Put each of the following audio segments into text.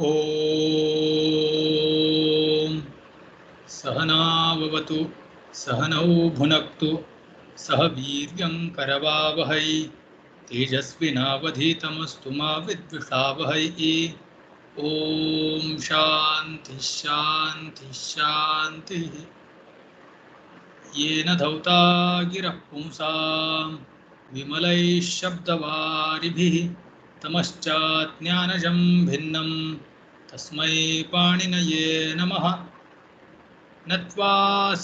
ओम सहनाववतु सहनौ भुनक्तु सह वीर्यं करवावहै तेजस्विनावधीतमस्तु मा विद्विषावहै। ओम शांति शांति शांति। येन धौता गिरः पुंसां विमलैः शब्दवारिभिः तमश्चाज्ञानजं भिन्नं तस्मै पाणिनये नमः। नत्वा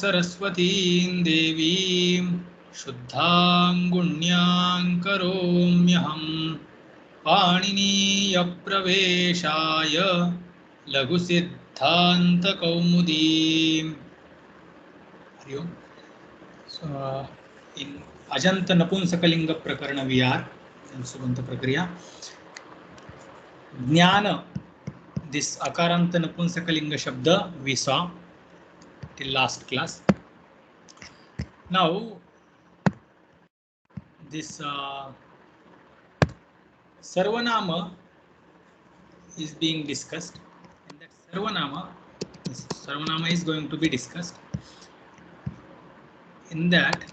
सरस्वतीं देवीं शुद्धां गुण्यां करोम्यहं पाणिनीयप्रवेशाय लघुसिद्धान्तकौमुदीम्। हरि ओम. So, in Ajanta Napunsakalinga Prakarana we are in Subanta Prakriya. Jnana, this Akaranta Napunsakalinga Shabda we saw till last class. Now, this Sarvanama is being discussed, and that Sarvanama is going to be discussed. In that,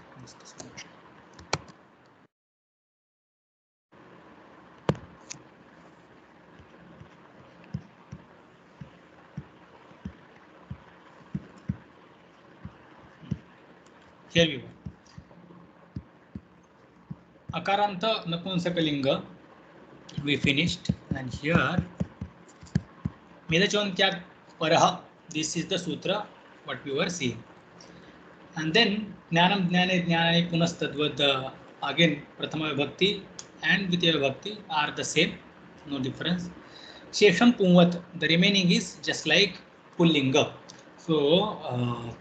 here we go. Akaranta Napunsakalinga we finished, and here Medachontyag Paraha, this is the sutra what we were seeing. And then Jnanam Jnane Jnanani Punastadvad, again Prathama Vibhakti and Dvitiya Vibhakti are the same, no difference. Shesham Pumvat, the remaining is just like Pullinga. So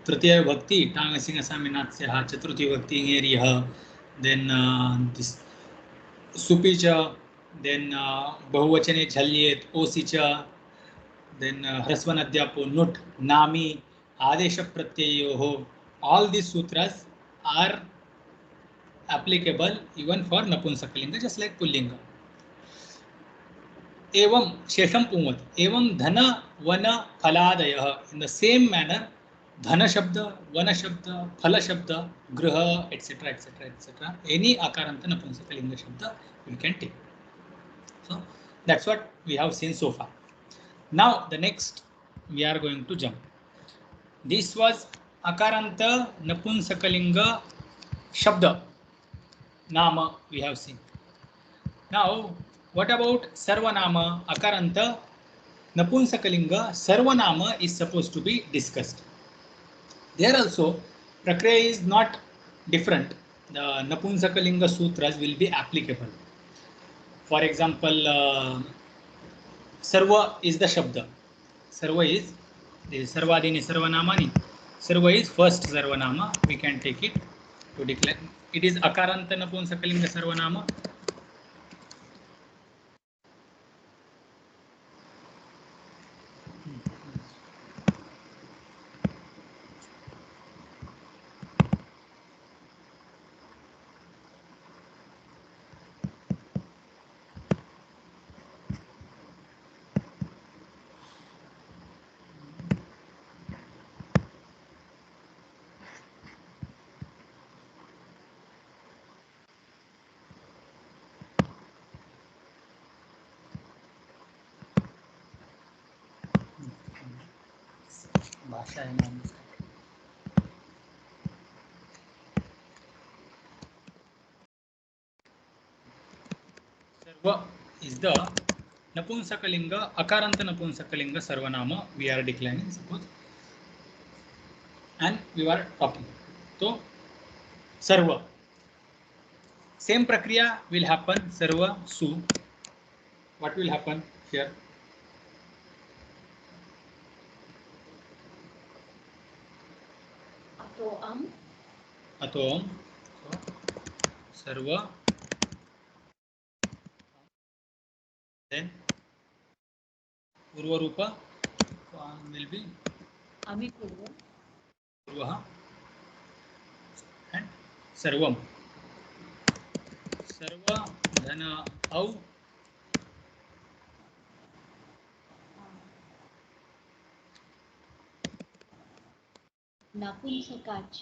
Tritiya Vibhakti Tangasinga Saminatyaha, Chaturthi Vibhakti Ngeriha, then this Supicha, then Bahuvachane Jhalyet, Osicha, then Hrasvanadhyapo, Nut, Nami, Adesha Pratyayoho. All these sutras are applicable even for Napunsakalinga, just like Pullinga. Evam Shesham Pumvat, Evam Dhana Vana Phaladayah. In the same manner, Dhana Shabda, Vana Shabda, Phala Shabda, Griha, etc., etc., etc. Any Akaranta Napunsakalinga Shabda we can take. So that's what we have seen so far. Now the next we are going to jump. This was Akaranta Napunsakalinga Shabda Nama we have seen. Now what about Sarvanama Akaranta Napunsakalinga Sarvanama is supposed to be discussed. There also Prakriya is not different. The Napunsakalinga sutras will be applicable. For example, Sarva is the Shabda. Sarva is Sarvadini Sarvanamani. Sarva is first Sarvanama. We can take it to declare. It is Akaranta Napunsakalinga Sarvanama. Sarva is the Napunsakalinga, Akaranta Napunsakalinga Sarvanama we are declining, suppose, and we were talking. So Sarva, same Prakriya will happen. Sarva Su. What will happen here? Atom. So Sarva. Then Purva Rupa will be Ami Purva. Purvaha and Sarvam. Sarva Dhana Au नपुंसकाच्च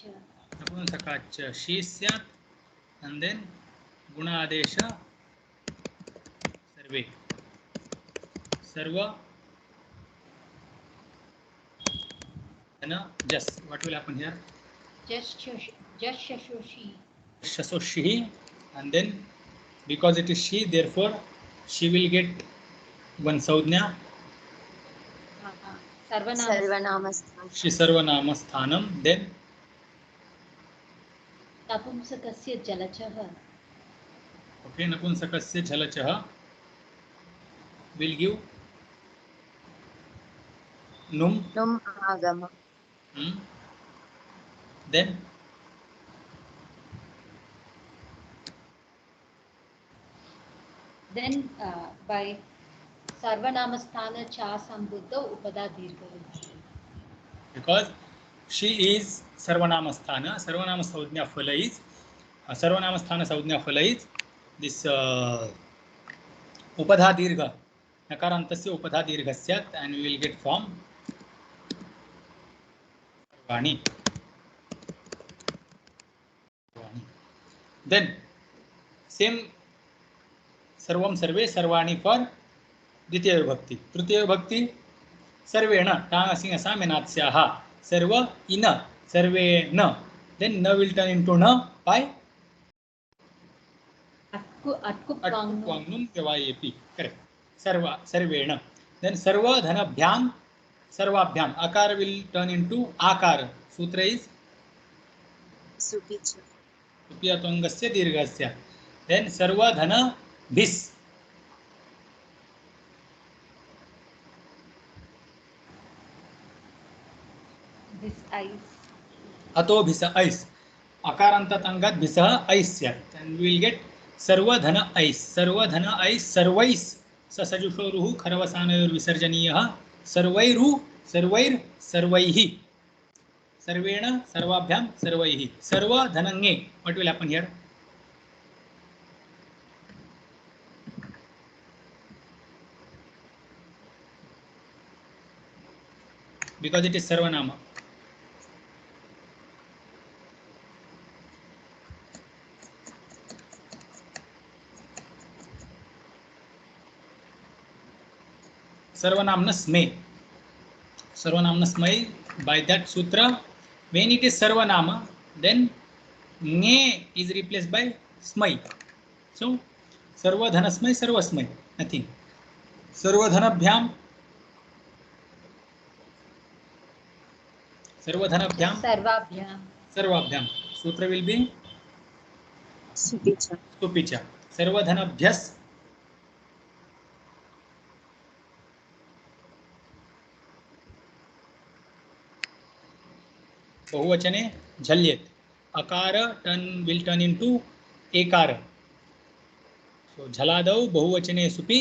नपुंसकाच्च शी स्यात् and then guna adesha सर्वे सर्व and just what will happen here just shasoshi shasoshi and then because it is she therefore she will get one saudnya सर्वनामस्थानं she sarvanama sthanam then नपुंसकस्य जलचः okay napunsakasya jhalachah will give num नुम् आगम then by sarvanamasthana cha sambuddha upada dirgha because she is sarvanamasthana saudnya phala is sarvanamasthana saudnya phala is this upadha dirgha nakarantasya upadha dirgha syat and we will get form vani then same सर्वम सर्वे सर्वाणी for द्वितीय विभक्ति तृतीय विभक्ति सर्वेण टांगसिंग असामेनात्स्याः सर्व इन सर्वेण then न will turn into न by atkupangnum vyavayepi correct serve सर्वेण then सर्व धनभ्याम सर्वाभ्याम आकार will turn into आकार सूत्र is सुपिच सुपियतोंगस्य दीर्घस्य then सर्व धन भिस अतो भिस ऐस अकारांतात अंगात भिस ऐस्यात and we will get सर्वधन ऐस सर्वैस ससजुषोरुः खरवसानयोर् विसर्जनीयः सर्वैरु सर्वैर सर्वैः सर्वेण सर्वाभ्यां सर्वैः सर्वधनंगे what will happen here because it is sarvanama sarvanamna smay by that sutra when it is sarvanama then nge is replaced by smay so sarvadhanasmay sarvasmay nothing sarvadhanabhyam सर्वधनभ्याम सर्वाभ्याम सूत्र will be सुपिचा सर्वधनभ्यस बहुवचने झल्येत अकार will turn into एकार so झलादौ बहुवचने सुपि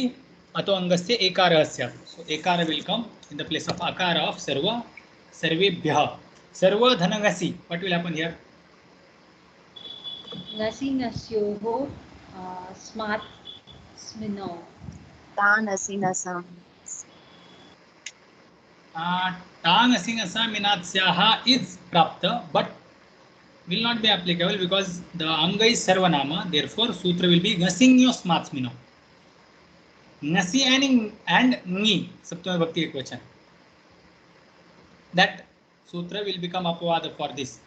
अतो अंगस्य एकारः स्यात् so एकार will come in the place of akara of sarva सर्वेभ्यः सर्वधनगसि what will happen here ngasi ngasyoho smart smino तानसि नसम् तानसि नसामिनात्स्याः is प्राप्त but will not be applicable because the anga is sarvanama therefore sutra will be ngasinyo smatsmino ngasi and ngi saptama vibhakti ekvachan that sutra will become apavada for this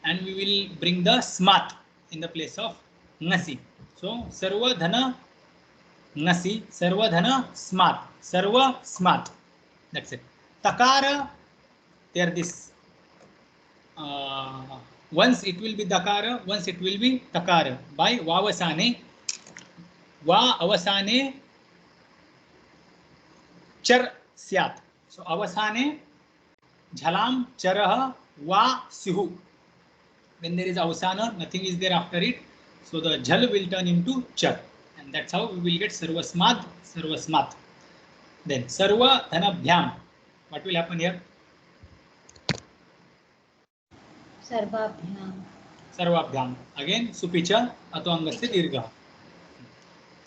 and we will bring the smat in the place of ngasi so sarva dhana ngasi sarva dhana smat sarva smat that's it takara there this once it will be dakara once it will be takara by vavasane va avasane char syat so avasane झलाम चरह वा सिहु when there is avasana nothing is there after it so the jhal will turn into char and that's how we will get sarvasmat then sarva dhanabhyam what will happen here sarvabhyam again supicha ato angasya dirgha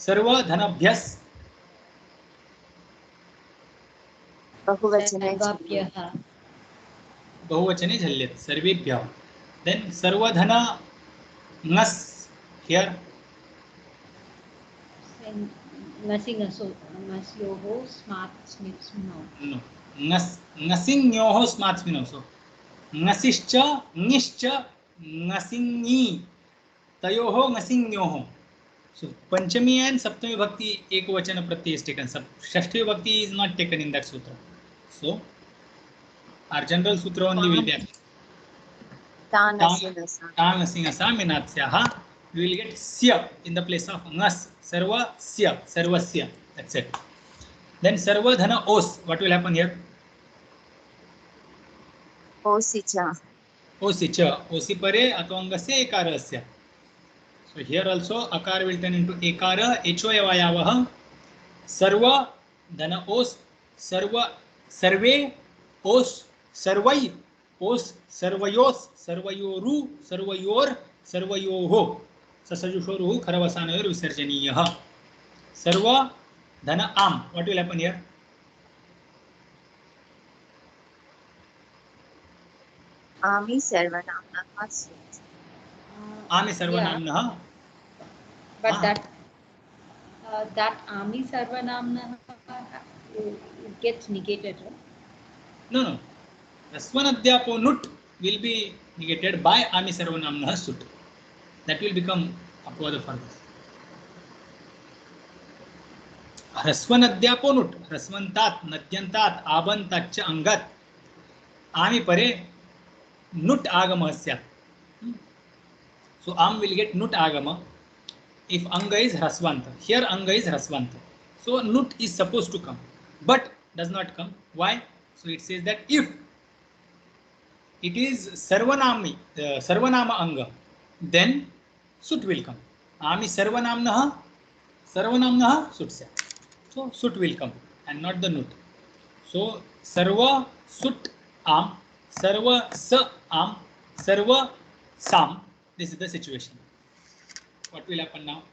sarva dhanabhyas बहुवचने झल्यते सर्वेभ्यः. Then sarvadhana ngas here. नस्योः स्मात् स्मिनौ. No. Ngasinyoho smatsmino. So ngasiश्च ङिश्च ngasiñi तयोः ngasiñयोः. So Panchami and Saptami Bhakti Ekvachana Pratyay is taken. Shashti Bhakti is not taken in that sutra. So our general sutra only will be Tanasinasam. We will get Sya in the place of Ngas. Sarva Sya. Sarvasya. That's it. Then Sarva Dhana Os. What will happen here? Osicha. Osicha. Osi pare atvangasya ekarasya. So here also akar will turn into ekara. Echo evayavah. Sarva Dhana Os. Sarva Sarve Os. Sarvai Os. Sarvayos. Sarvayoru. Sarvayor. Sarvayoho. Sasajushoruhu Kharavasanayor Visarjaniyah. Sarva Dhana Am. What will happen here? Ami sarvanamnah. Ami Sarvanamnah. But that Ami Sarvanamna gets negated, right? No. Rasvanadhyapo Nut will be negated by Ami Sarvanamnah Sut. That will become Apada for this. Rasvanadhyapo Nut. Rasvantat, Nadyantat, Abantat, Angat. Ami pare Nut Agama Syat. So Am will get Nut Agama if Anga is Rasvanta. Here Anga is Rasvanta. So Nut is supposed to come, but does not come. Why? So it says that if it is Sarvanami, Sarvanama Anga, then Sut will come. Ami Sarvanamnah Sut Sya. So Sut will come and not the Nut. So Sarva Sut Am, Sarva Sa Am, Sarva Sam. This is the situation. What will happen now?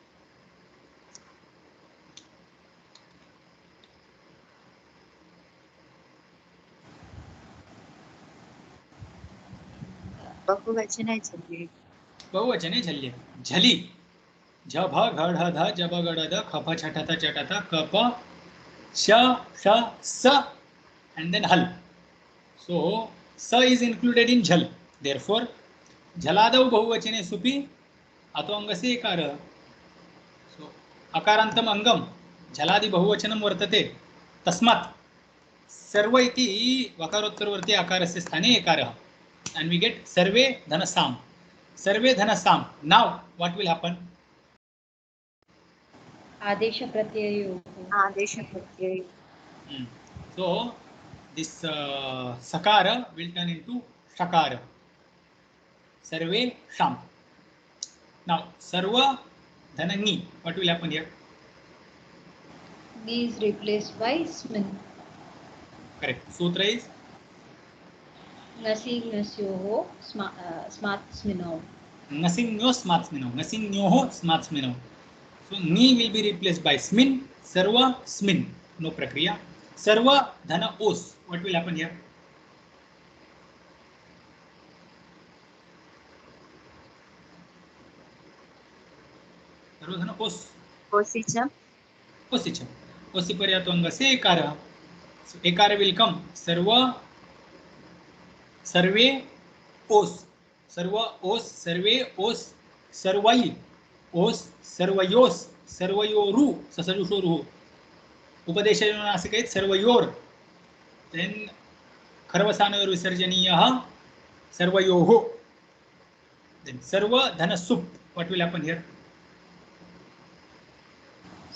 बहुवचने झल्ये. बहुवचने झल्ये. झली. झभ घढ़ ध जब गढ़ ध खप छठथ चटथ cup श श स and then hal. So sa is included in jhal. Therefore झलादौ बहुवचने सुपि अतो अंगस्य एकारः. So अकारान्तं अङ्गं झलादि बहुवचनं वर्तते. तस्मात् सर्व इति वकारोत्तरवर्ती आकारस्य स्थाने एकारः. And we get survey धनसाम. Sarve Dhanasam. Now, what will happen? Adesha Pratyayo. Adesha Pratyayo. So, this Sakara will turn into Shakara. Sarve Sham. Now, Sarva Dhanani. What will happen here? Ni is replaced by Smin. Correct. Sutra is? Nasi Nasyoho Smat Smino. Nasinyo Smat Smino. Nasinyoho Smat Smino. So, Ni will be replaced by Smin. Sarva Smin. No prakriya. Sarva Dhana Os. What will happen here? Sarva Dhana Os. Osicha. Osicha. Osi paryatvangase ekara. So, ekara will come. Sarva Sarve Os. Sarva Os. Sarve Os. Sarvai Os. Sarvayos. Sarvayoru. Sasajushoruhu. Upadeshayonasikait Sarvayor. Then Kharvasanayor Visarjaniyah. Sarvayoho. Then Sarva Dhana Sup. What will happen here?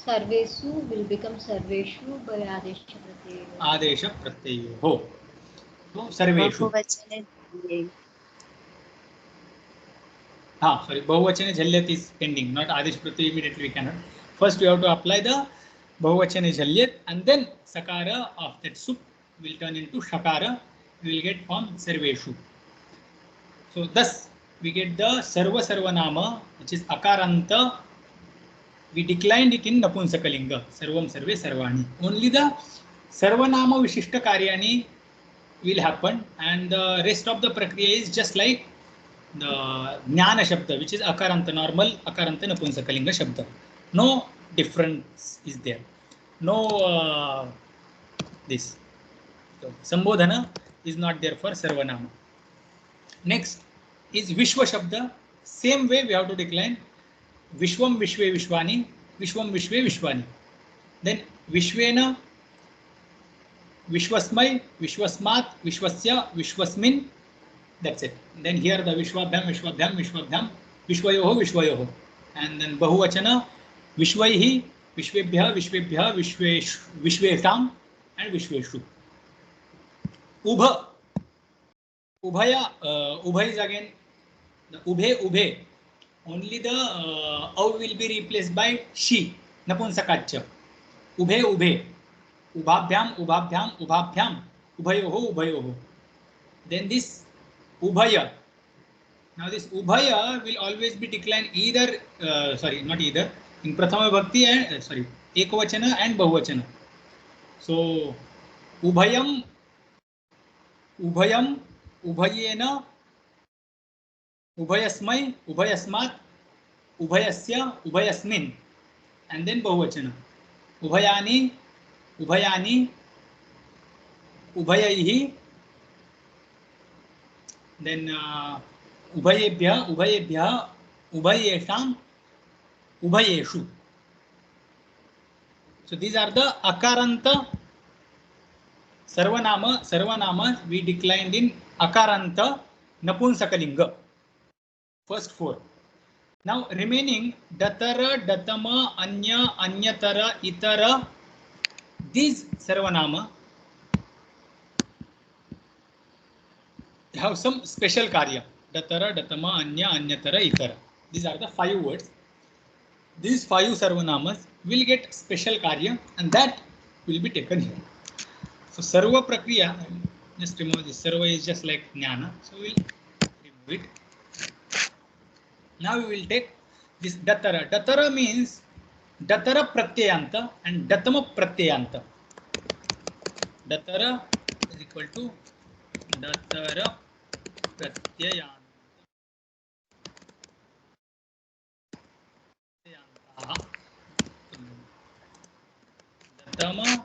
Sarvesu will become Sarveshu by Adesha Pratyayo. Adesha Pratyayo. So Sarveshu. Bahuvachane Jhalyet. Sorry, Bahuvachane Jhalyet is pending, not Adesh Pratyayo immediately we cannot. First we have to apply the Bahuvachane Jhalyet and then Sakara of that sup will turn into Shakara. We will get from Sarveshu. So thus we get the Sarva Sarvanama, which is Akaranta. We declined it in Napunsakalinga. Sarvam Sarve Sarvani. Only the Sarvanama Vishishta Karyani will happen, and the rest of the prakriya is just like the jnana shabda, which is akaranta, normal akaranta napunsakalinga shabda. No difference is there. No this. So, sambodhana is not there for sarvanama. Next is Vishwa Shabda. Same way we have to decline Vishwam Vishve Vishwani, Vishwam Vishve Vishwani. Then Vishvena, Vishwasmai, Vishwasmat, Vishwasya, Vishwasmin. That's it. Then here the Vishwabhyam, Vishwabhyam, Vishwabhyam, Vishwayoho, Vishwayoho. And then Bahuvachana, Vishvaihi, Vishvebhya, Vishvebhya, Vishvetam, and Vishveshu. Ubha. Ubhaya, Ubha is again the Ubhe, Ubhe. Only the Au will be replaced by She, Napunsakachya. Ubhe, Ubhe. Ubhabhyam, Ubhabhyam, Ubhabhyam. Ubhayoho, Ubhayoho. Then this Ubhaya. Now this Ubhaya will always be declined either, not either, in Prathama Bhakti and, Ekavachana and Bahuvachana. So, Ubhayam, Ubhayam, Ubhayena, Ubhayasmai, Ubhayasmat, Ubhayasya, Ubhayasmin, and then Bahuvachana. Ubhayani, Ubhayani, Ubhayaihi, then Ubhayebhya, Ubhayebhya, Ubhayesham, Ubhayeshu. So these are the Akaranta Sarvanama we declined in Akaranta Napunsakalinga. First four. Now remaining Datara, Datama, Anya, Anyatara, Itara, these Sarvanama have some special karya. Datara, Datama, Anya, Anyatara, Itara. These are the 5 words. These 5 Sarvanamas will get special karya, and that will be taken here. So Sarva Prakriya, just remove this. Sarva is just like Jnana, so we'll remove it. Now we will take this Datara. Datara means Datara Pratyayanta and Datama Pratyayanta. Datara is equal to Datara Pratyayanta. Datama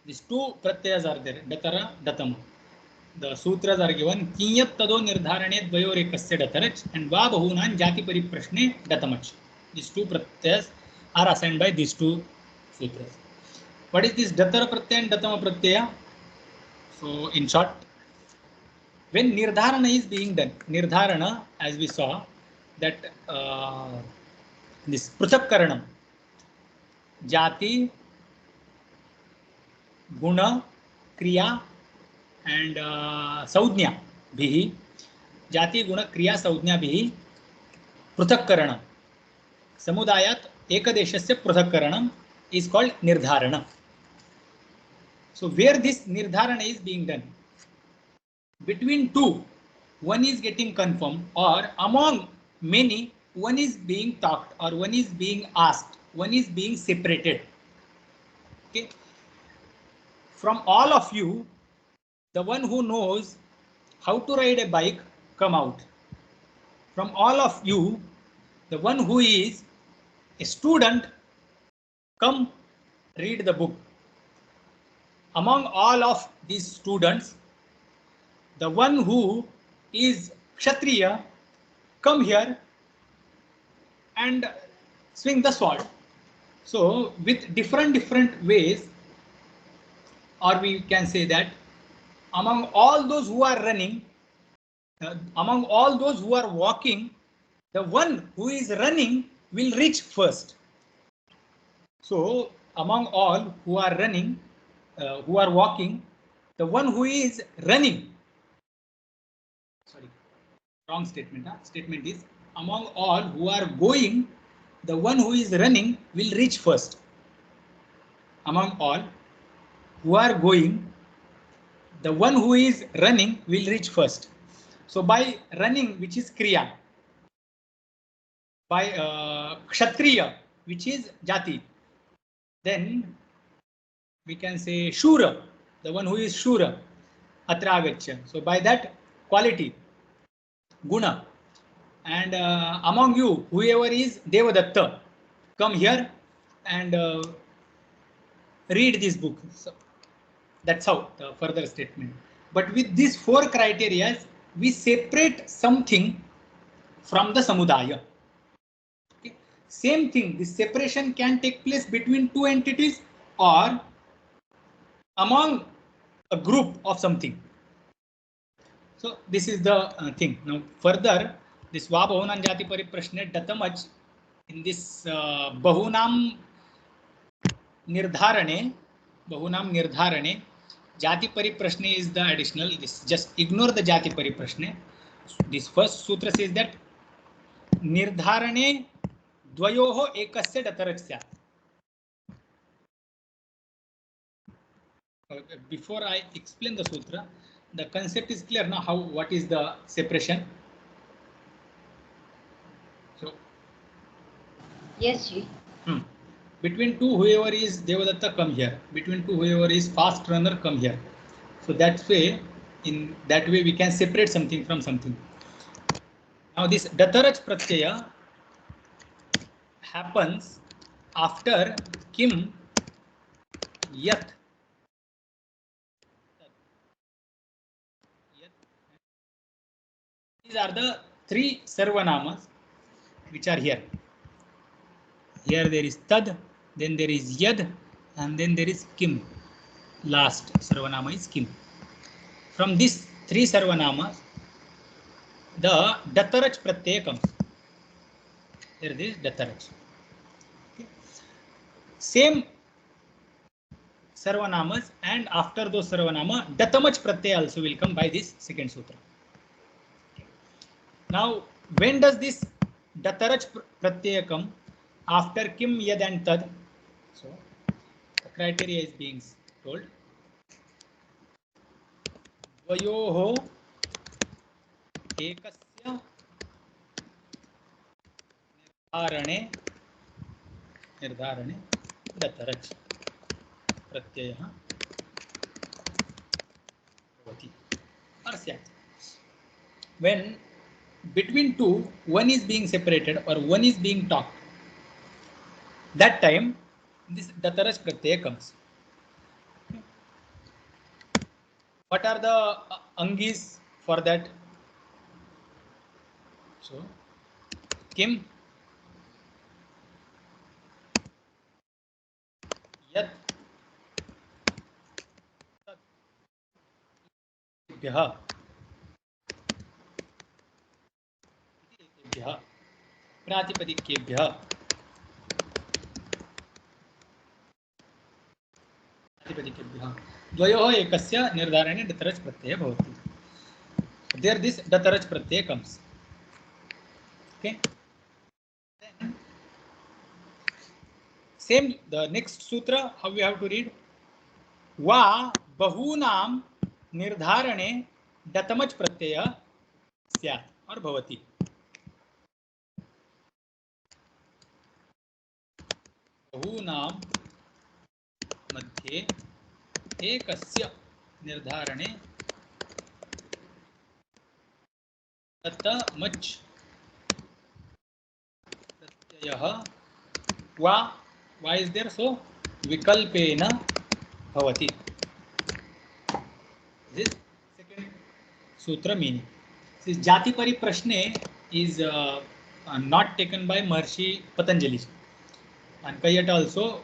these 2 pratyas are there, Datara, Datama. The sutras are given, Kinyat Tado Nirdharane Dvayorekasya Datarach and Va Bahunan Jati Pariprashne Datamach. These 2 pratyas are assigned by these 2 sutras. What is this Datara Pratyaya and Datama Pratyaya? So, in short, when Nirdharana is being done, Nirdharana, as we saw, that this Pruthak Karanam, Jati, Guna, Kriya, and Saudhnya bhihi, Jati, Guna, Kriya, Saudhnya bhihi, Pruthak Karanam. Samudayat Ekadeshasya Pruthak Karanam is called Nirdharana. So, where this Nirdharana is being done? Between 2, one is getting confirmed, or among many, one is being talked, or one is being asked, one is being separated. Okay. From all of you, the one who knows how to ride a bike, come out. From all of you, the one who is a student, come read the book. Among all of these students, the one who is Kshatriya, come here and swing the sword. So with different ways, or we can say that among all those who are running, among all those who are walking, the one who is running will reach first. So among all who are running, who are walking, the one who is running, sorry, wrong statement. Statement is among all who are going, the one who is running will reach first. Among all who are going, the one who is running will reach first. So by running, which is Kriya, by kshatriya, which is jati, then we can say shura, the one who is shura, atra agacchya. So by that quality, guna, and among you, whoever is Devadatta, come here and read this book. So that's how the further statement. But with these four criteria, we separate something from the samudaya. Okay. Same thing, this separation can take place between two entities or among a group of something. So this is the thing. Now further, this va bahunan jati pariprashne datamach, in this bahunam nirdharane, jati pariprashne is the additional. This just ignore the jati pariprashne. This first sutra says that nirdharane dvayoho ekasya datarach syat. Before I explain the sutra, the concept is clear now. How, what is the separation? So Yes, Ji. Between two, whoever is Devadatta, come here. Between two, whoever is fast runner, come here. So that way, in that way, we can separate something from something. Now this datarach pratyaya happens after kim, yat. These are the three sarvanamas which are here. Here there is tad, then there is yad, and then there is kim. Last sarvanama is kim. From these three sarvanamas, the datarach pratyaya comes. Here it is datarach. Okay. Same sarvanamas, and after those sarvanama, datamach pratyaya also will come by this second sutra. Okay. Now, when does this datarach pratyaya come? After kim, yad, and tad. So the criteria is being told. Dvayoho ekasya निर्धारणे datarach pratyayah bhavati. Or syat. When between two, one is being separated or one is being talked, that time this datarach pratyaya comes. What are the angis for that? So kim, yat, bhya, प्रातिपदिकेभ्यः द्वयोः एकस्य निर्धारणे datarach pratyaya bhavati. There this datarach pratyaya comes. Okay. Then same, the next sutra, how we have to read? Va bahunam निर्धारणे datamach pratyaya syat or bhavati. bahunam मध्ये एकस्य निर्धारणे datamach pratyayah va is there, so vikalpena bhavati. This second sutra meaning. This jati pariprashne is not taken by Maharishi Patanjali, and Kayata also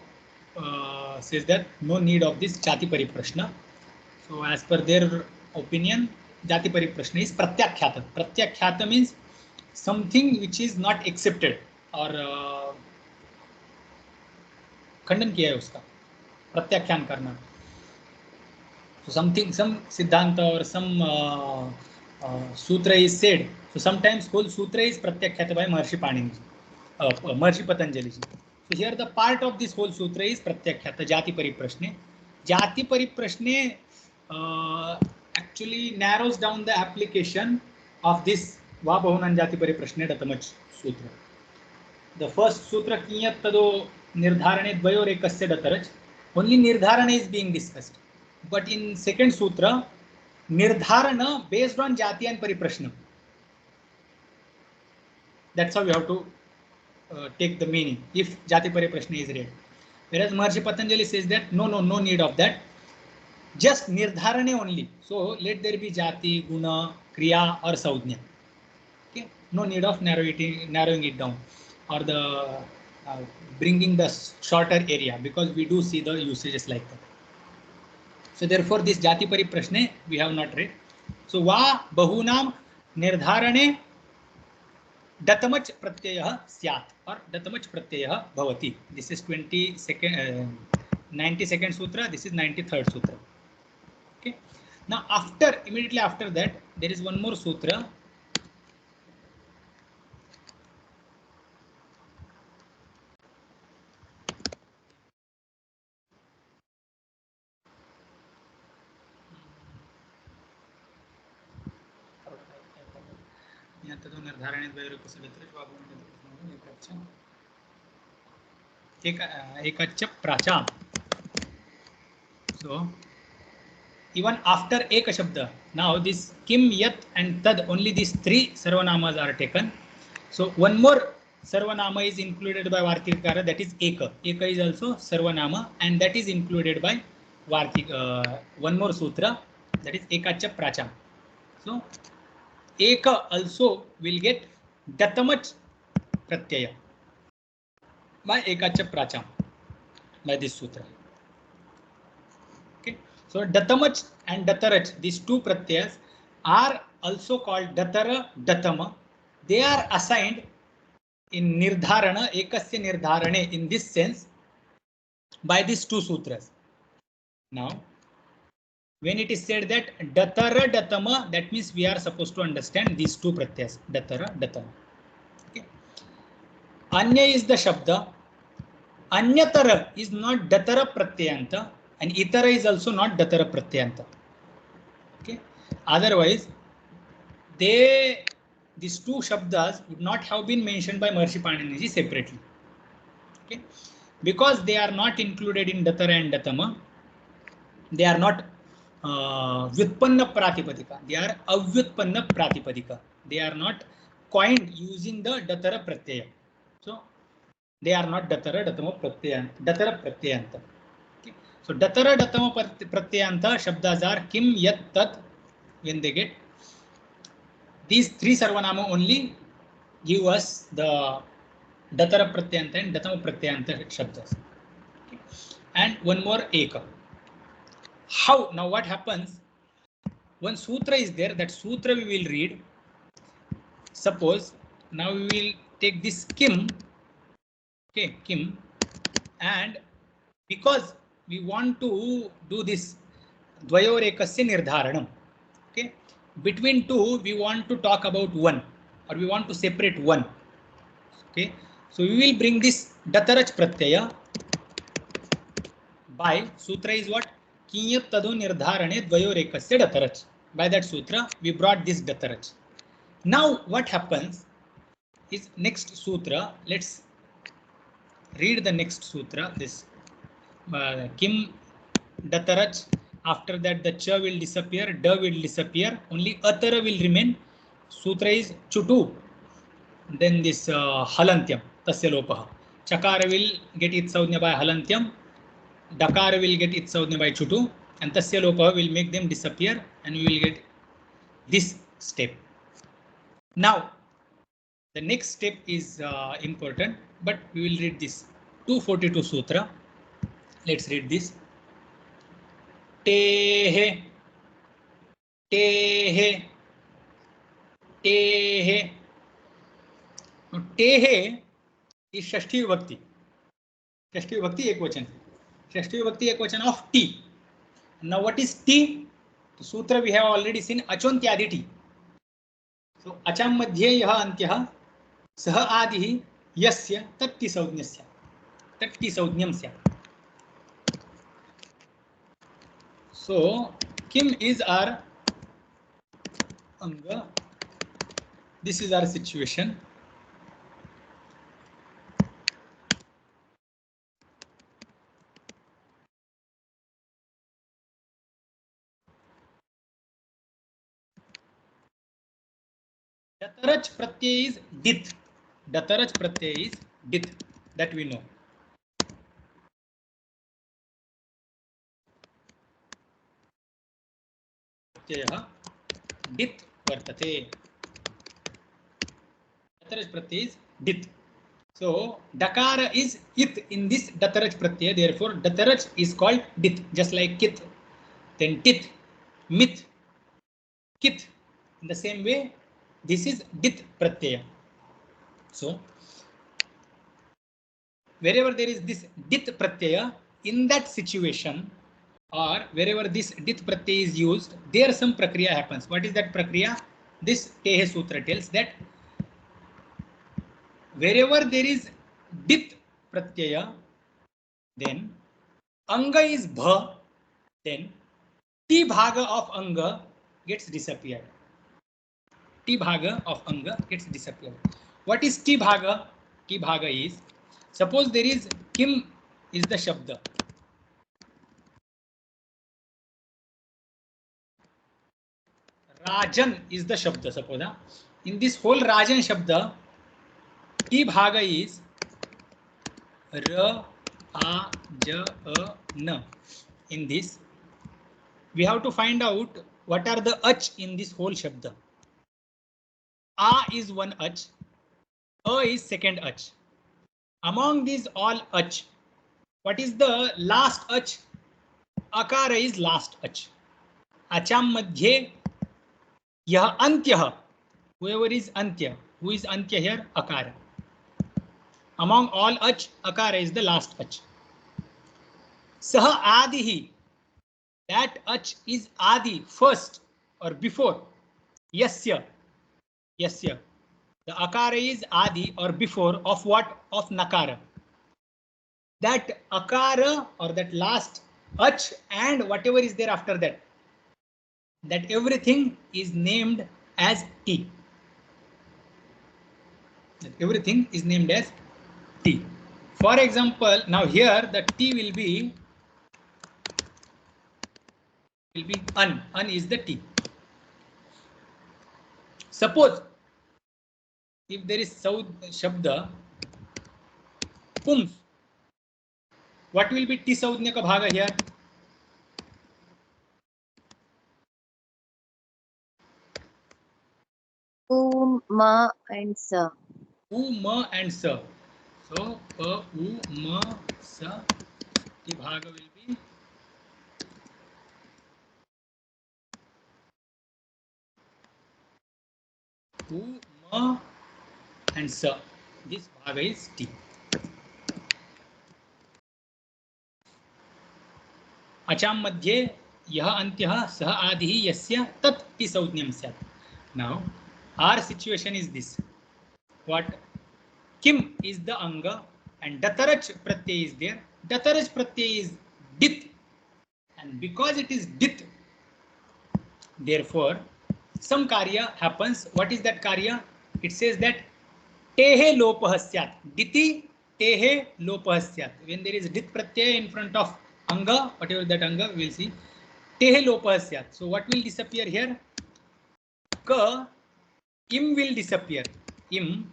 says that no need of this jati pariprashna. So as per their opinion, jati pariprashna is pratyakhyata. Pratyakhyata means something which is not accepted और खंडन किया है उसका, प्रत्याख्यान करना. So something, some siddhanta or some sutra is said. So sometimes whole sutra is pratyakhyata by Maharishi Panini, Maharishi Patanjali. So here the part of this whole sutra is pratyakhyata, jati pariprashne. Jati pariprashne actually narrows down the application of this va bahunan jati pariprashne datamach sutra. the first sutra kiyat tado nirdharane dvayor ekasya datarach, only nirdharana is being discussed. But in second sutra, nirdharana based on jati and pariprashna. That's how you have to take the meaning if jati pariprashna is read. Whereas Maharshi Patanjali says that no need of that, just nirdharane only. So let there be jati, guna, kriya or saudhnya. Okay, no need of narrowing it down or the bringing the shorter area, because we do see the usages like that. So therefore this jati pariprashne we have not read. So va bahunam nirdharane datamach pratyayah syat or datamach pratyayah bhavati. This is 92nd sutra, this is 93rd sutra. Okay, now immediately after that there is one more sutra. एकच्च प्राचाम. So even after eka shabda, now this kim, yat and tad, only these three sarvanamas are taken. So one more sarvanama is included by Vartikara, that is eka. Eka is also sarvanama and that is included by one more sutra, that is ekaccha pracham. So eka also will get datamach pratyaya by ekaccha pracham by this sutra. Okay, so datamach and datarach, these two pratyas are also called datara, datama. They are assigned in nirdharana, ekasya nirdharane, in this sense by these two sutras. Now when it is said that datara, datama, that means we are supposed to understand these two pratyas, datara, datama. Okay, anya is the shabda, anyatara is not datara pratyanta and itara is also not datara pratyanta. Okay, otherwise these two shabdas would not have been mentioned by Maharshi Panini separately. Okay, because they are not included in datara and datama, they are not vyutpanna pratipadika, they are avyutpanna pratipadika. They are not coined using the datara pratyaya. So they are not datara, datama pratyanta, datara pratyanta. Okay, so datara, datama pratyanta shabdas are kim, yat, tat. When they get these three sarvanama only give us the datara pratyanta and datama pratyanta shabdas. Okay, and one more eka. How? Now what happens? One sutra is there, that sutra we will read. Suppose now we will take this kim, okay, kim, and because we want to do this dvayor ekasya nirdharanam, okay, between two we want to talk about one, or we want to separate one. Okay, so we will bring this datarach pratyaya by sutra is what? Kiyat tadu nirdharane dvayor ekasya datarach. By that sutra we brought this datarach. Now what happens is next sutra, let's read the next sutra, this kim datarach. After that the cha will disappear, da will disappear, only atara will remain. Sutra is chutu, then this halantyam, tasya lopaha. Chakara will get its saudhnya by halantyam, dakara will get its saudhnya by chutu, and tasya lopaha will make them disappear, and we will get this step. Now the next step is important, but we will read this 242 sutra. Let's read this. Tehe, tehe, tehe. Now, tehe is Shashti Vibhakti. Shashti Vibhakti Ekvachan. Shashti Vibhakti Ekvachan of T. Now what is T? The sutra we have already seen, Achontyadi T. So acham madhye yah antyah sah adihi yasya tatti saudnyasya, tatti saudnyam sya. So kim is our anga, this is our situation. Datarach pratyay is dit. Datarach pratyay is dit. That we know. Pratyayah dit vartate. Datarach pratyay is dit. So dakara is it in this datarach pratyaya. Therefore, datarach is called dit, just like kit, then tit, mit, kit. In the same way, this is dit pratyaya. So wherever there is this dit pratyaya, in that situation, or wherever this dit pratyaya is used, there some prakriya happens. What is that prakriya? This Tehe Sutra tells that wherever there is dit pratyaya, then anga is bha, then T bhaga of anga gets disappeared. T bhaga of anga gets disappeared. What is T bhaga? T bhaga is, suppose there is kim is the shabda. Rajan is the shabda, suppose. In this whole Rajan shabda, T bhaga is R, A, J, A, N. In this, we have to find out what are the ach in this whole shabda. A is one ach, A is second ach. Among these all ach, what is the last ach? Akara is last ach. Acham madhye yah antyah. Whoever is antya, who is antya here? Akara. Among all ach, akara is the last ach. Saha adihi. That ach is adi, first or before. Yasya. Yasya. The akara is adi or before of what? Of nakara. That akara or that last ach and whatever is there after that, that everything is named as T. That everything is named as T. For example, now here the T will be an. An is the T. Suppose if there is Saud Shabda Pums, what will be T Saudnya ka bhaga here? U, ma, and sa. U, ma and sa. So U, ma, sa. T bhaga will be U, ma and sa. This bhaga is T. Acham madhye yah antyah sah adihi yasya tat T saudnyam syat. Now our situation is this. What? Kim is the anga and datarach pratyay is there. Datarach pratyay is dit, and because it is dit, therefore some karya happens. What is that karya? It says that tehe lopah syat. Diti tehe lopah syat. When there is dit pratyay in front of anga, whatever that anga, we will see tehe lopah syat. So what will disappear here? Ka, im will disappear. Im.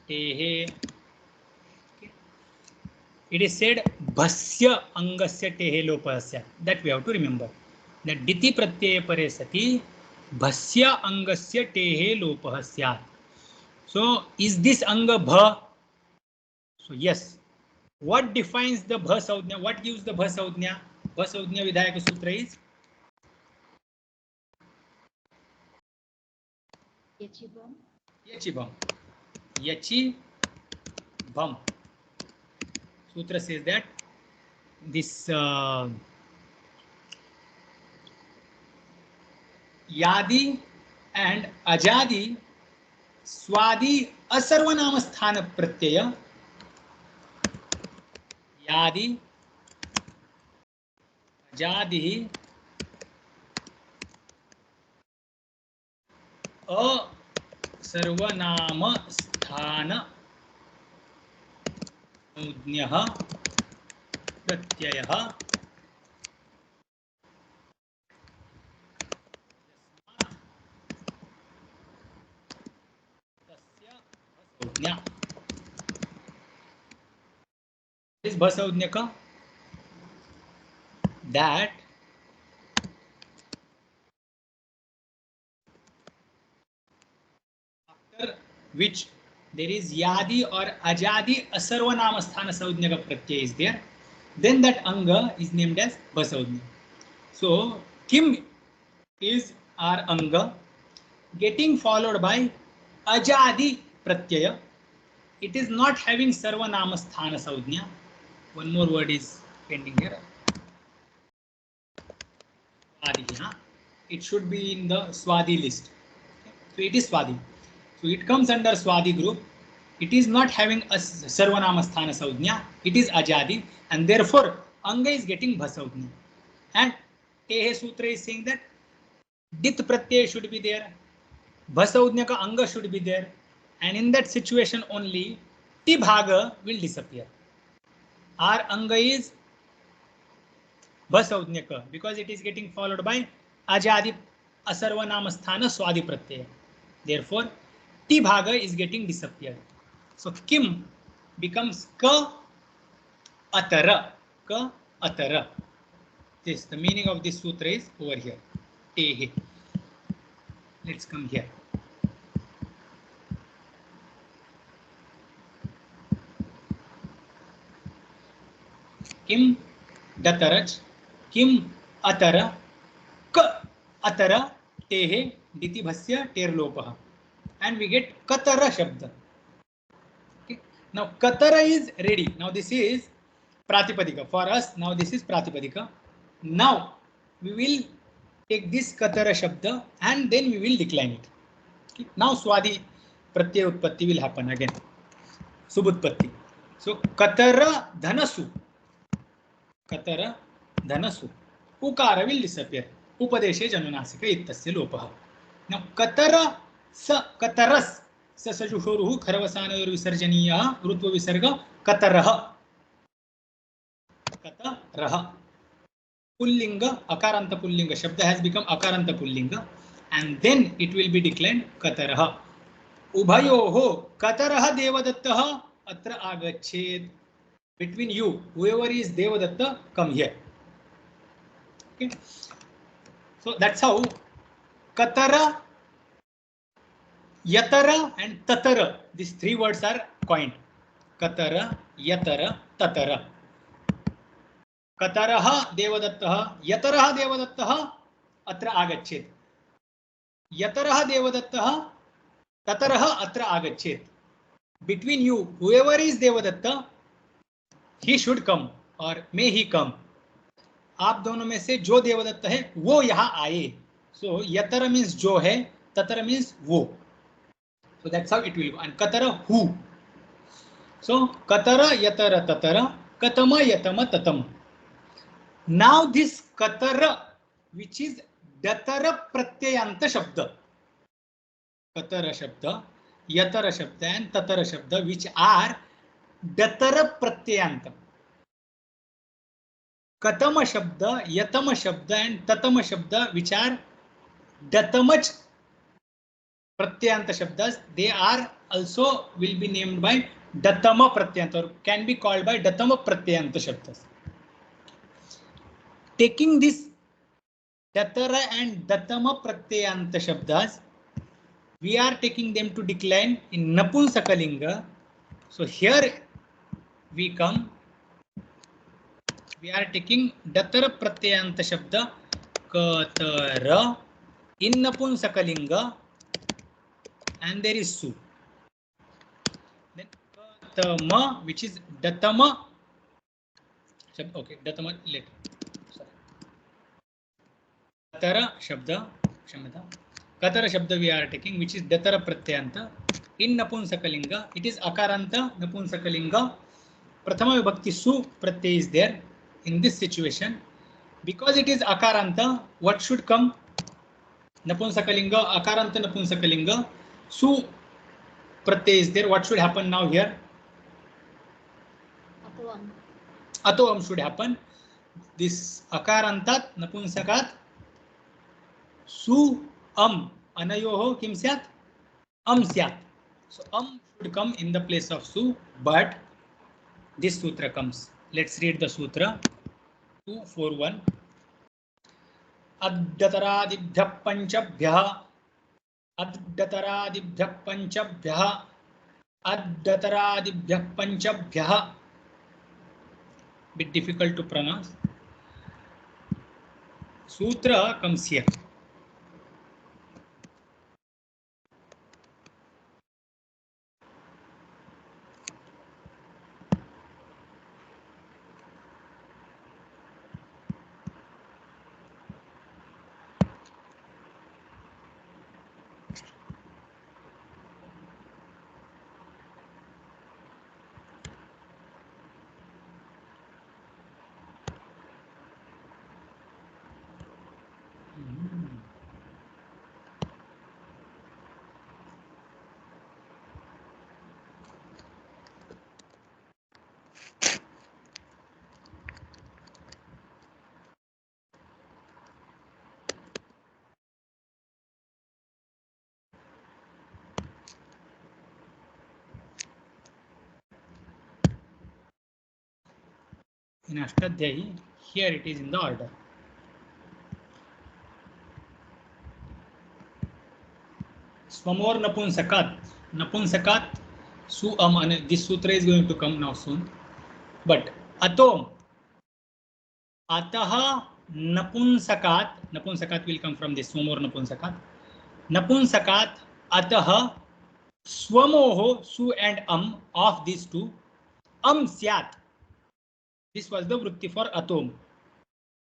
Tehe. It is said bhasya angasya tehe lopasya. That we have to remember. That diti pratyaya pare sati bhasya angasya tehe lopasya. So is this anga bha? So yes. What defines the bha saudhnya? What gives the bha saudhnya? Bha saudhnya vidhayaka sutra is Yachibam. yachibam. Yachibam. Sutra says that this yadi and ajadi स्वादि असर्वनाम स्थान प्रत्यय यादि अजादि असर्वनाम स्थान संज्ञः प्रत्ययः तस्य भसंज्ञा इस भसंज्ञा का that after which there is yadi or ajadi asarvanama sthana saujñaka pratyay is there, then that anga is named as bhasaujña. So kim is our anga getting followed by ajadi pratyaya. It is not having sarvanama sthana saujña. One more word is pending here. Swadi, it should be in the Swadi list. So it is Swadi. So it comes under Swadi group. It is not having a Sarvanama Sthana Saujña. It is Ajadi, and therefore Anga is getting Bhasaujña. And Tehe Sutra is saying that Dit Pratyay should be there, Bhasaujña ka Anga should be there, and in that situation only Ti Bhaga will disappear. Our Anga is Bhasaujñaka because it is getting followed by Ajadi Asarvanama Sthana Swadi Pratyaya. Therefore, Ti Bhaga is getting disappeared. So Kim becomes Ka Atara. Ka Atara. This, the meaning of this sutra is over here. Tehe. Let's come here. Kim Dataraj. Kim Atara. Ka Atara. Tehe. Diti Bhasya Ter Lopaha. And we get Katara Shabda. Okay. Now Katara is ready. Now this is Pratipadika. For us, now this is Pratipadika. Now we will take this Katara Shabda and then we will decline it. Okay. Now Swadi Pratyaya Utpatti will happen again. Subutpatti. So Katara Dhanasu. Katara Dhanasu. Ukara will disappear. Upadeshe Janunasika Ittasya Lopaha. Now Katara Sa Kataras Sa Sajuhoruhu Kharvasanayor Visarjaniya Rutva Visarga Kataraha. Kataraha. Pullinga, Akaranta Pullinga. Shabda has become Akaranta Pullinga, and then it will be declined Kataraha. Ubhayoho Kataraha Devadattaha Atra Agached. Between you, whoever is Devadatta, come here. Okay. So that's how Katara, Yatara and Tatara, these three words are coined. Katara, Yatara, Tatara. Kataraha Devadattaha, Yataraha Devadattaha, Atra Agached. Yataraha Devadattaha, Tataraha Atra Agached. Between you, whoever is Devadatta, he should come or may he come. आप दोनों में से जो देवदत्त है वो यहाँ आए. So Yatara means जो है, Tatara means वो. So that's how it will go. And Katara who. So Katara, Yatara, Tatara, Katama, Yatama, Tatama. Now this Katara, which is Datara Pratyayanta Shabda. Katara Shabda, Yatara Shabda and Tatara Shabda, which are Datara Pratyayanta. Katama Shabda, Yatama Shabda and Tatama Shabda, which are Datamach Pratyayanta Shabdas, they are also will be named by Datama Pratyayanta or can be called by Datama Pratyayanta Shabdas. Taking this Datara and Datama Pratyayanta Shabdas, we are taking them to decline in Napunsakalinga. So here we come. We are taking Datara Pratyayanta Shabda Katara in Napunsakalinga and there is Su. Then Katama, which is Datama. Okay, Datama later. Sorry. Katara Shabda, Shamata. Katara Shabda we are taking, which is Datara Pratyayanta in Napunsakalinga. It is Akaranta Napunsakalinga. Prathama Vibhakti Su Pratyay is there. In this situation, because it is Akaranta, what should come? Napunsakalinga, Akaranta Napunsakalinga, Su Pratyay is there. What should happen now here? atom should happen. This akarantat napunsakat su anayoho kim syat syat. So should come in the place of su, but this sutra comes. Let's read the sutra. 241. अद्यतरादिभ्यः पंचभ्यः अद्यतरादिभ्यः पंचभ्यः अद्यतरादिभ्यः पंचभ्यः. Bit difficult to pronounce. Sutra comes here. In Ashtadhyayi, here it is in the order. Swamor Napunsakat, su and this sutra is going to come now soon. But atom, ataha napunsakat will come from this Swamor Napunsakat, ataha swamoho, su and of these two, syat. This was the vritti for atom.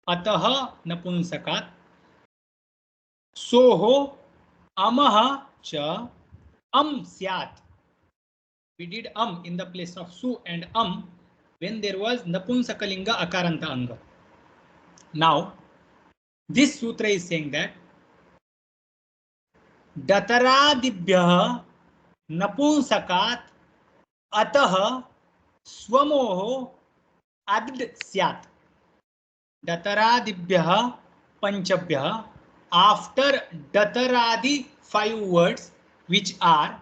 Ataha napunsakat soho amaha cha syat. We did in the place of su and when there was napunsakalinga akaranta anga. Now this sutra is saying that dataradibhyah napunsakat atah swamoho add syat. Dataradibhyah panchabhyah, after dataradi 5 words which are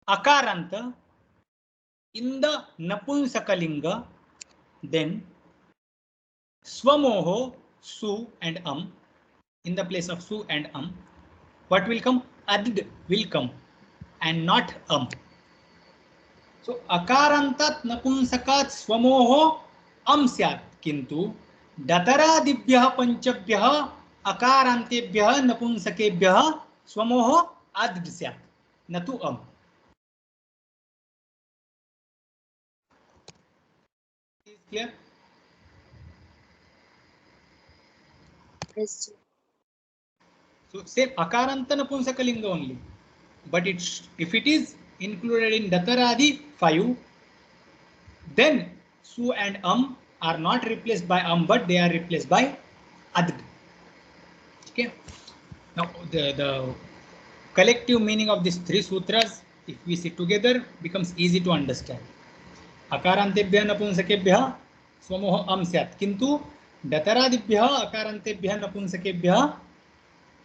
akaranta in the napunsakalinga, then swamoho, su and in the place of su and what will come? Add will come and not So akarantat napunsakat swamoho syat, kintu dataradibhyah panchabhyah akarantebhyah napunsakebhyah swamoho add syat, natu Is clear? Yes. So same akaranta napunsakalinga only, but if it is included in dataradi 5, then su and are not replaced by but they are replaced by add. Okay. Now the collective meaning of these 3 sutras, if we see together, becomes easy to understand. Akarantebhyah napunsakebhyah swamoho syat, kintu dataradibhyah akarantebhyah napunsakebhyah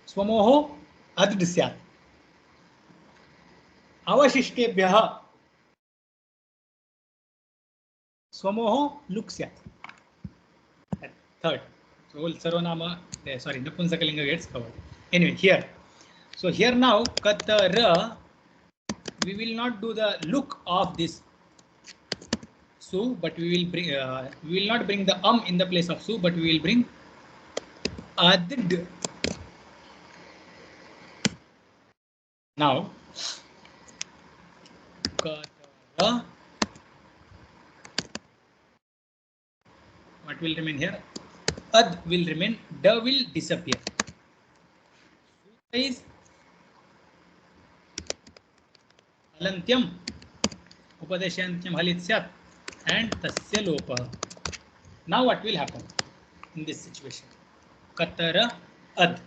swamoho add syat. Avashishkebhyah swamoho luk syat. Third. So all sarvanama, sorry, napunsakalinga gets covered. Anyway, here. So here now, katara, we will not do the look of this su, but we will not bring the in the place of su, but we will bring add. Now, katara, what will remain here? Ad will remain, da will disappear. Sutra is halantyam, upadeshantyam halit syat, and tasya lopa. Now what will happen in this situation? Katara ad.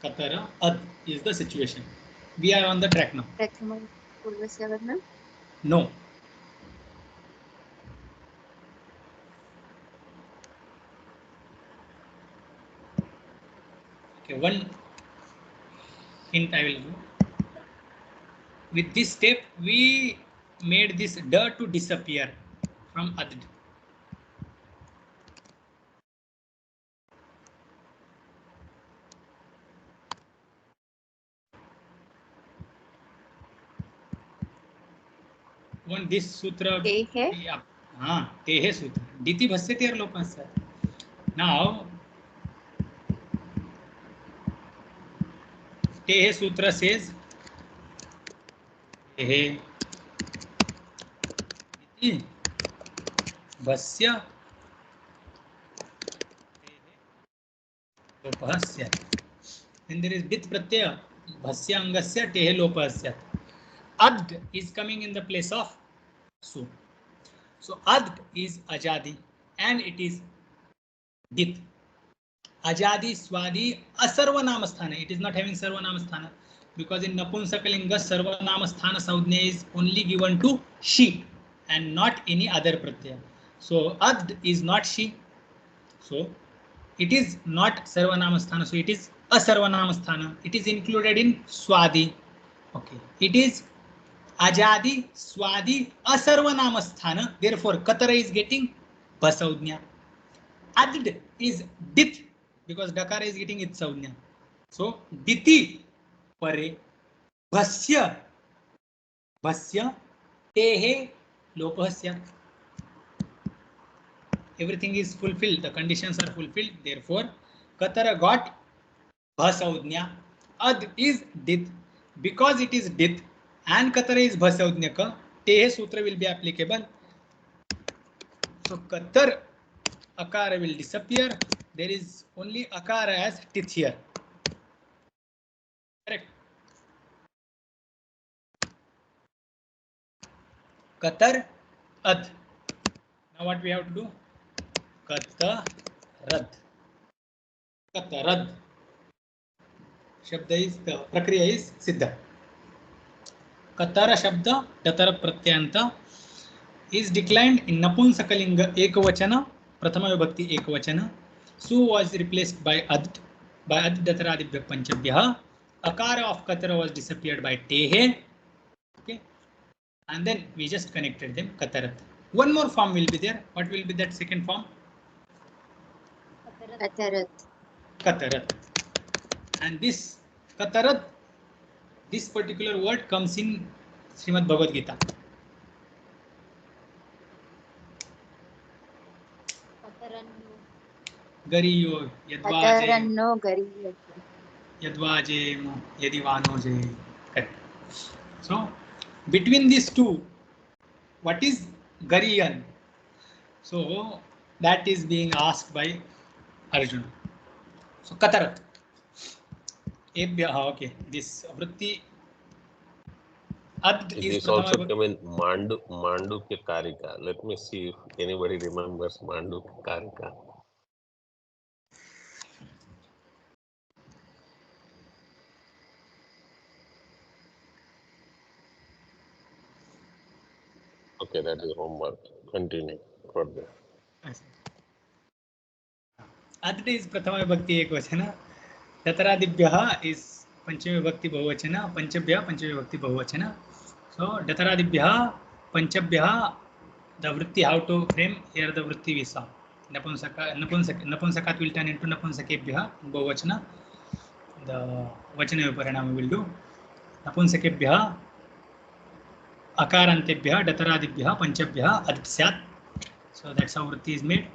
Katara ad is the situation. We are on the track now. प्रथमं पूर्वस्य वर्णम् No. Okay, one hint I will give. With this step, we made this da to disappear from add. One this sutra. तेः Tehe sutra. Diti bhasyate lopasya. Now, Tehe sutra says Tehe Diti Bhasya Lopasya. Then there is dit pratyaya Bhasya Angasya Tehe Lopasya. Ad is coming in the place of Su. So Ad is Ajadi and it is Dit. Ajadi, Swadi, Asarvanamasthana. It is not having Sarvanamasthana because in Napunsakalinga Sarvanamasthana Saudhya is only given to she and not any other pratyaya. So Ad is not she. So it is not Sarvanamasthana. So it is Asarvanamasthana. It is included in Swadi. Okay. It is Ajadi, Swadi, Asarvanamasthana. Therefore, Katara is getting Basaudhya. Add is Dit because Dakara is getting its Saudhya. So, Diti Pare Bhasya Bhasya Tehe Lopasya. Everything is fulfilled. The conditions are fulfilled. Therefore, Katara got Bhasaudhya. Ad is Dit. Because it is Dit and Katara is Bhasaudhya, Tehe Sutra will be applicable. So, Katar Akara will disappear. There is only Akara as Tith here. Correct. Katar Ad. Now what we have to do? Katarad. Katarad. Shabda is, the Prakriya is Siddha. Katara Shabda, Datara Pratyanta is declined in Napunsakalinga Ekavachana, Prathama Vibhakti Ekavachana. Su was replaced by Ad Dataradibhya Panchabhya. Akara of Katara was disappeared by Tehe. Okay. And then we just connected them, Katarat. One more form will be there. What will be that second form? अतरत् Katarat. And this Katarat, this particular word comes in Srimad Bhagavad Gita. Gariyo Yadvaje अतरन्नो गरीयते Yadvaje Yadivanoje. Correct. So between these two, what is Gariyan? So that is being asked by Arjuna. So Katarat. Okay. This Vritti Ad It is is also Prathama. come in Mandukya Karika. Let me see if anybody remembers Mandukya Karika. Okay, that is homework. Continue further. Ad is Prathama Vibhakti Ekvachana. Dataradibhyaha is Panchami Vibhakti Bahuvachana. Panchabhya Panchami Vibhakti Bahuvachana. So Dataradibhyaha Panchabhyaha, the Vritti, how to frame here the Vritti we saw. Napunsakat will turn into Napunsakebhyaha Bahuvachana. The Vachana Viparinama will do. Napunsakebhyaha Akarantebhyaha Dataradibhyaha Panchabhyaha Ad Syat. So that's how Vritti is made.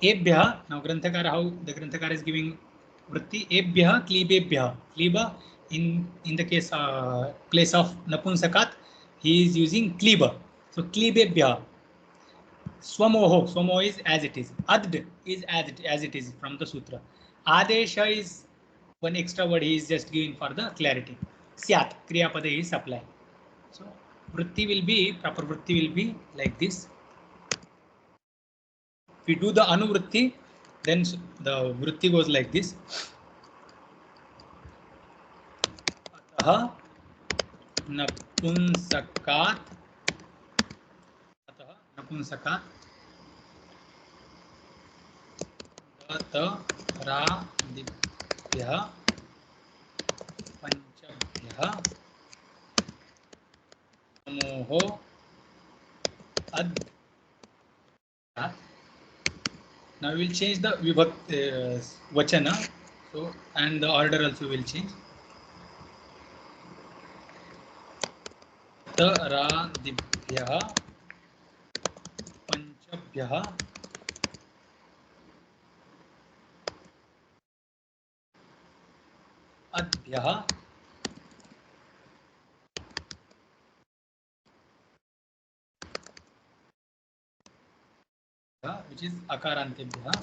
Ebhyaha, now Granthakara, how the Granthakara is giving Vritti, Ebhyaha, Klibebhyaha. Kliba, in the case, place of Napunsakat, he is using Kliba. So Klibebhyaha. Swamoho is as it is. Add is as it is from the Sutra. Adesha is one extra word he is just giving for the clarity. Syat, Kriya Pada is apply. So Vritti will be, proper Vritti will be like this. If we do the Anuvritti, then the Vritti goes like this. अतः नपुंसकात् दतरादिभ्यः पंचभ्यः समूहो अद्भ्यात्. Now we will change the vachana, so and the order also will change. दतरादिभ्यः पंचभ्यः अद्भ्यः which is akarantebhyah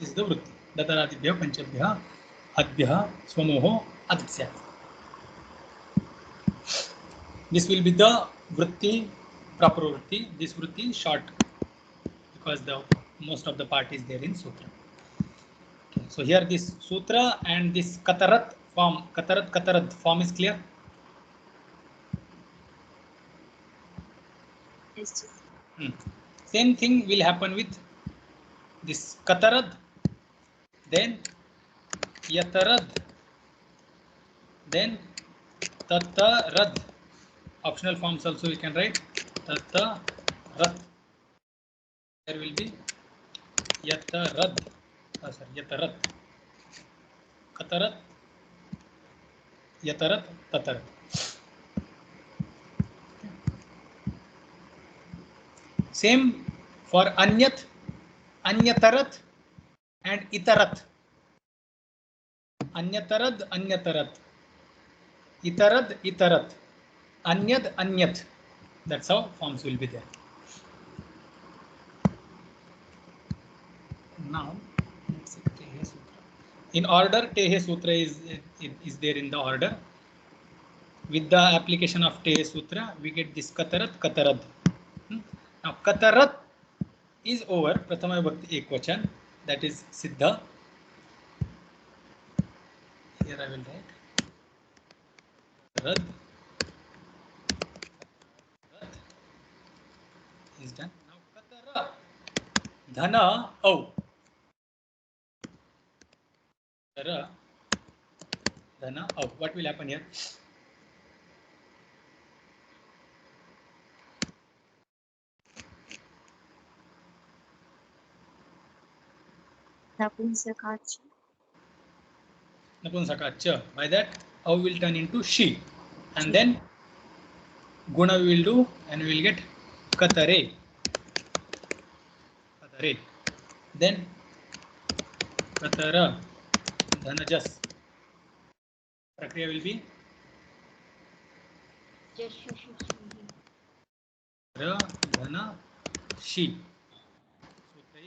is the vritti. Dataradibhyah panchabhyah adbhyah swamoho adsyat. This will be the vritti, proper vritti. This vritti is short because the most of the part is there in sutra. Okay. So here this sutra and this katarat form is clear. Yes, sir. Same thing will happen with this katarad, then yatarad, then tatarad. Optional forms also we can write tatarad. There will be yatarad, yatarat, katarat, yatarat, tatarat. Same for anyat, anyatarat and itarat. Anyatarat, anyatarat, itarad, itarat, anyad, anyat. That's how forms will be there. Now let's see Tehe Sutra. In order, Tehe Sutra is there in the order. With the application of Tehe Sutra, we get this Katarat, Katarad. Now Katarat is over Prathama Vibhakti Ekvachan, that is Siddha. Here I will write Rad. Is done. Now Katara, Dhana, Au. Katara, Dhana, Au. What will happen here? Napunsakacha. Napunsakacha. By that, Au will turn into she. And then Guna we will do and we will get Katare. Katare. Then Katara, Dhanajas. Prakriya will be Ra, Dhana, She. Sutra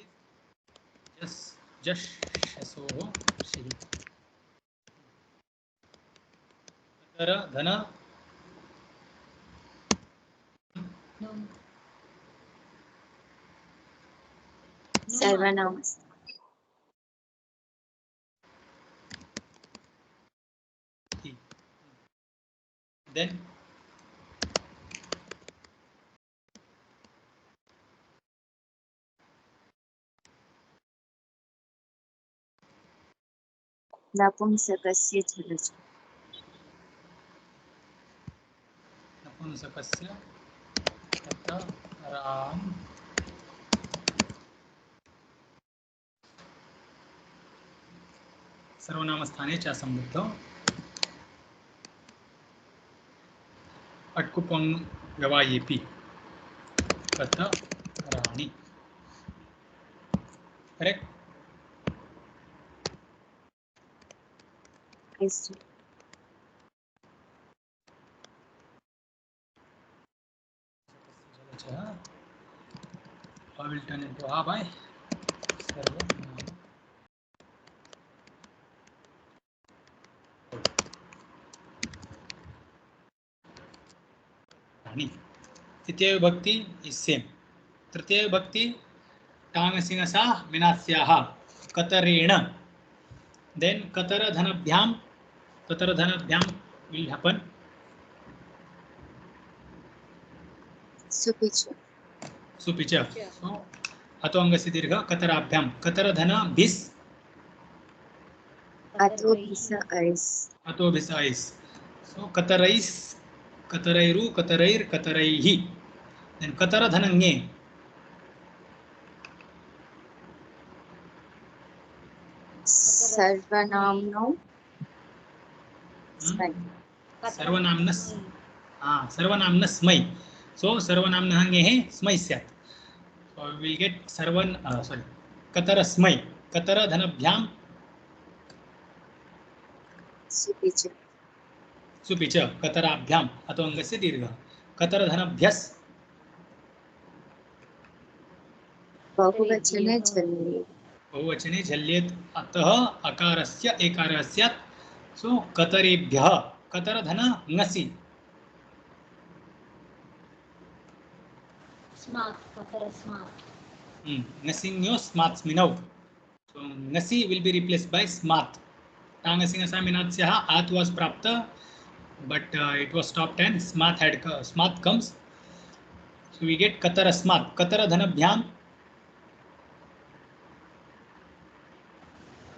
is Jash, Shasoho, She. Katara, Dhana, Sarvanamas. He. Then Napunsakasya Jalaja. Napunsakasya Kataram सर्वनामस्थाने च संबुद्धौ अट्कुपं व्यवायेपि कतराणि. Correct? Yes, sir. I will turn into A by सर्वनाम. पुष्पाणि. तृतीय विभक्ति is same. तृतीय विभक्ति टांगसिंहसा मिनास्याः कतरेण. Then कतरधनभ्याम will happen सुपि च. सुपि च. So अतो अंगस्य दीर्घ कतराभ्याम कतरधन भिस् अतो भिस ऐस्. अतो भिस् ऐस्. So कतरैस् कतरैरु कतरैर् कतरैः. Then कतरधनङे सर्वनाम्नो स्मै. सर्वनाम्नस्. सर्वनाम्नस्मै. So सर्वनाम्नः स्मै स्यात्. So we will get कतरस्मै कतरधनभ्याम सुपि च. सुपि च कतराभ्याम अतो अंगस्य दीर्घ कतरधनभ्यस् बहुवचने झल्लेत्. बहुवचने झल्येत्. अतः अकारस्य एकारः स्यात्. सो कतरेभ्यः कतरधन ङसि स्मात् कतरस्मात्. ङसिन्यो स्मात्स्मिनौ. So ङसि will be replaced by स्मात्. टांगसिंहसामिनात्स्याः आत् was प्राप्त but it was stopped and स्मात् comes. So we get कतरस्मात् कतरधनभ्याम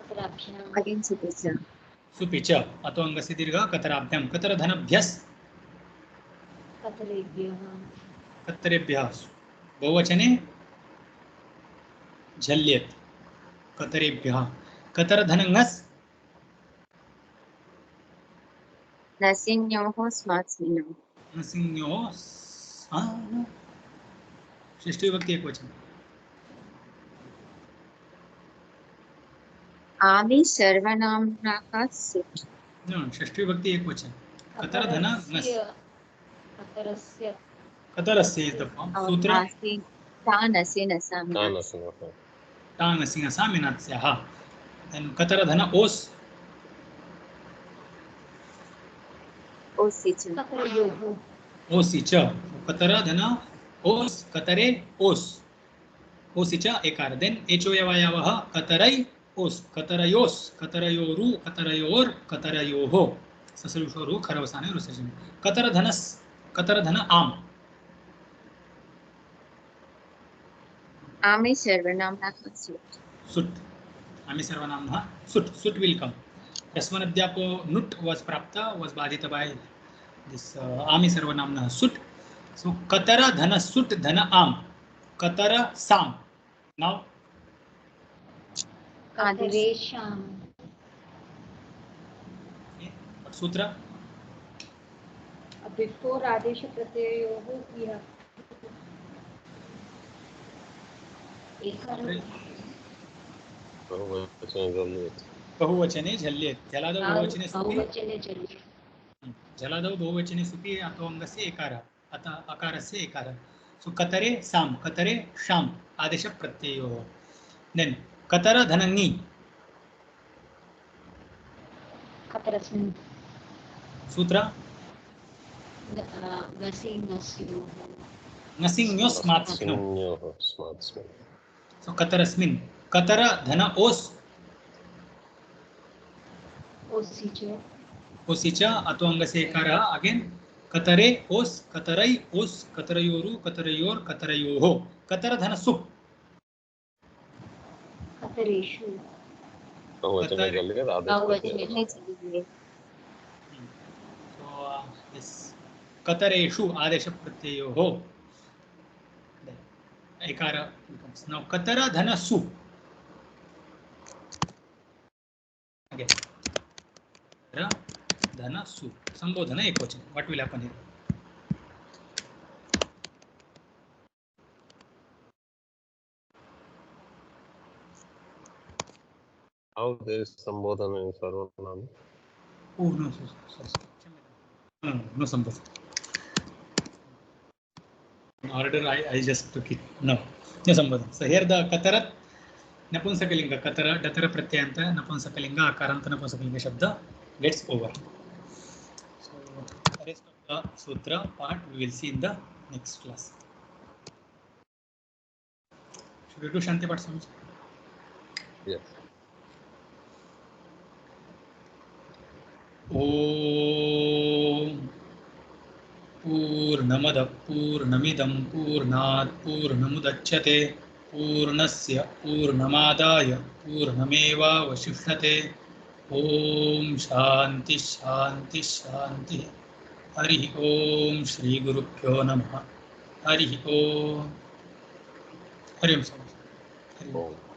कतराभ्याम्. अगेन सुपि च. सुपि च अतो अंगस्य दीर्घ कतराभ्याम कतरधनभ्यस् कतरेभ्यः. कतरेभ्यः. बहुवचने झल्येत् कतरेभ्यः. कतरधनङस् नसिन्योः स्मात्स्मिनौ. नसिन्योः षष्ठी विभक्ति एकवचन. आमि सर्वनाम्नः सुट्. षष्ठी विभक्ति एकवचन. कतरधन ङस् कतरस्य. कतरस्य इज द फॉर्म. सूत्र नास्ति तानसि नसामि. तानसिंहः. टांगसिंहसा मिनात्स्याः. देन कतरधन ओस् ओसि च. कतरयोः. ओसि च. कतरधन ओस् कतरे ओस् ओसि च एकार. देन एचोयवायावः कतरै ओस् कतरयोस् कतरयोरु कतरयोर् कतरयोः. ससरुषोरु खरवसाने रुसजन. कतरधनस् कतरधन आम. आमि सर्वनाम्नः सुट्. सुट्. आमि सर्वनाम्नः सुट्. सुट् will come. रस्वनद्यापो नुट् was प्राप्त was बाधित by this आमि सर्वनाम्नः सुट्. So कतर धन सुट् धन आम. कतर साम. Now कतरेषाम्. सूत्र बिफोर आदेश प्रत्ययोः क्रिया. बहुवचने झल्येत्. बहुवचने झल्येत्. जलादौ बहुवचने सुपि. बहुवचने झल्येत्. जलादौ बहुवचने सुपि अतो अंगस्य एकारः अतः अकारस्य एकारः. सो कतरे साम कतरे शाम आदेश प्रत्ययोः. Then Qatar धनङि कतरस्मिन्. सूत्र ङसिन्यो स्मात्स्मिनौ. नसिन्योः स्मात्स्मिन्. सो कतरस्मिन्. कतर धन ओस् ओसि च. ओसि च अतो अंगस्य एकारः. अगेन कतरे ओस् कतरै ओस् कतरयोरु कतरयोर् कतरयोः. कतर धन सुप् कतरेषु. बहुवचने झल्येत्. आदेश प्रत्ययः. बहुवचने झल्लेत्. So this कतरेषु आदेश प्रत्ययोः. एकार becomes now कतर धन सु. Again कतर धन सु संबोधन एकवचन. What will happen here? How there is sambodhana in sarvanam? Oh no, sorry. No sambodhana. In order I just took it. No sambodhana. So here the katarat नपुंसकलिंग कतर डतर प्रत्ययंत नपुंसकलिंग आकारंत नपुंसकलिंग शब्द gets over. So rest of sutra part we will see in the next class. Should we do Shanti Path Swami? Yes. Om Purnamada Purnamidam Purnat Purnamudachyate Purnasya Purnamadaya Purnameva Vashishyate. Om Shanti Shanti Shanti. Hari Om Shri Gurubhyo Namaha. Hari Om. Hari Om. Hari Om. Oh.